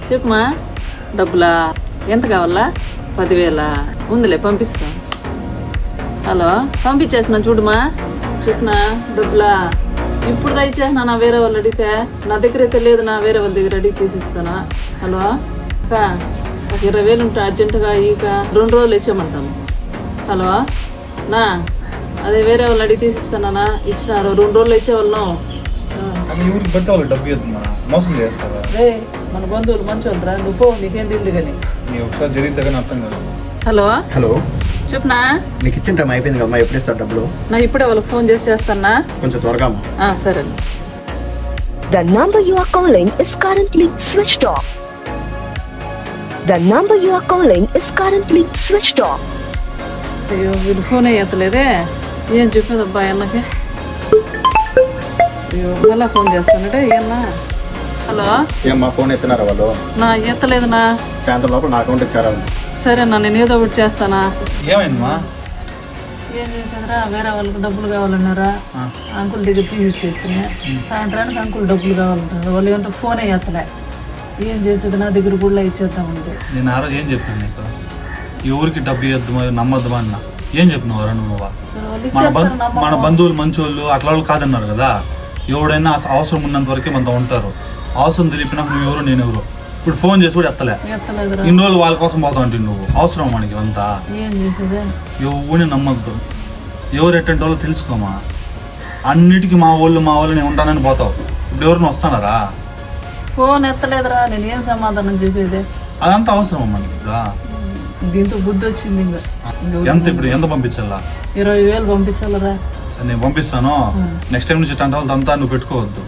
చెప్పమా. డబ్బులా? ఎంత కావాలా? 10,000 ఉందిలే, పంపిస్తా. హలో, పంపించేస్తున్నా చూడమా. చెప్పనా? డబ్బులా? ఇప్పుడు దయచేసినా నా వేరే వాళ్ళు అడిగితే నా దగ్గర అయితే లేదు, నా వేరే వాళ్ళ దగ్గర అడిగి తీసిస్తానా. హలో అక్క, ఒక 20,000 ఉంటా అర్జెంటుగా ఇక 2 రోజులు ఇచ్చామంటాను. హలో నా, అదే వేరే వాళ్ళు అడిగి తీసిస్తానా. ఇచ్చినారు 2 రోజులు ఇచ్చేవాళ్ళను. మోసం చేస్తారా? మన బంధువులు మంచోళ్ళరా, నువ్వు పో, నీకేం తెలియదు కానీ. ఒకసారి జరిగితే కానీ అర్థం కాదు. హలో హలో, చెప్పనా. నీకు ఇచ్చిన టైం అయిపోయింది కదమ్మా, ఎప్పుడు ఇస్తారు డబ్బులు? నా ఇప్పుడే వాళ్ళకి ఫోన్ చేసి చేస్తానా. కొంచెం త్వరగా అమ్మా. సరే. The number you are calling is currently switched off. The number you are calling is currently switched off. అయ్యో, వీళ్ళు ఫోన్ ఎత్తలేదే. ఏం చెప్పేది అబ్బాయి అన్నకి. అయ్యో, మళ్ళా ఫోన్ చేస్తానంటే ఏమన్నా. హలో, ఏమ్మా ఫోన్ ఎత్తున్నారా వాళ్ళు? నా ఎత్తలేదునా. సాయంత్రం లోపల నా అకౌంట్ ఇచ్చారా? సరేనా, నేను ఏదో ఒకటి చేస్తానా. ఏమైందమ్మా? ఏం చేసేదిరా, వేరే వాళ్ళకి డబ్బులు కావాలన్నారా, అంకుల్ దగ్గర తీసేసుకునే. సాయంత్రానికి అంకుల్ డబ్బులు కావాలంటారు. వాళ్ళు ఏంటో ఫోనే ఎత్తలే. ఏం చేసేది, నా దగ్గర కూడా ఇచ్చేద్దామంటే. నేను ఆ రోజు ఏం చెప్పాను నీకు? ఎవరికి డబ్బు ఇద్దామో నమ్మద్దామా అన్న. ఏం చెప్పినవారా నువ్వు? మన బంధువులు మంచోళ్ళు అట్లా వాళ్ళు కాదన్నారు కదా. ఎవడైనా అవసరం ఉన్నంత వరకే మనతో ఉంటారు. అవసరం తెలిపినాక నువ్వు ఎవరు నేను ఎవరు. ఇప్పుడు ఫోన్ చేసి కూడా ఎత్తలే. ఇన్ని రోజులు వాళ్ళ కోసం పోతా ఉంటే నువ్వు అవసరం మనకి అంతా. ఏం చేసేదే, ఎవరిని నమ్మద్దు. ఎవరు ఎట్టంటి వాళ్ళు తెలుసుకోమా. అన్నిటికీ మా వాళ్ళు నేను ఉంటానని పోతావు. ఇప్పుడు ఎవరిని వస్తానరా? ఫోన్ ఎత్తలేదురా, నేను ఏం సమాధానం చెప్పేది. అదంతా అవసరం మనకి. ఇప్పుడు దీంతో బుద్ధి వచ్చింది. ఇప్పుడు ఎంత పంపించాలా? 20,000 పంపించాలరా. నేను పంపిస్తాను. నెక్స్ట్ టైం నుంచి ఇట్లాంటి వాళ్ళంతా నువ్వు పెట్టుకోవద్దు.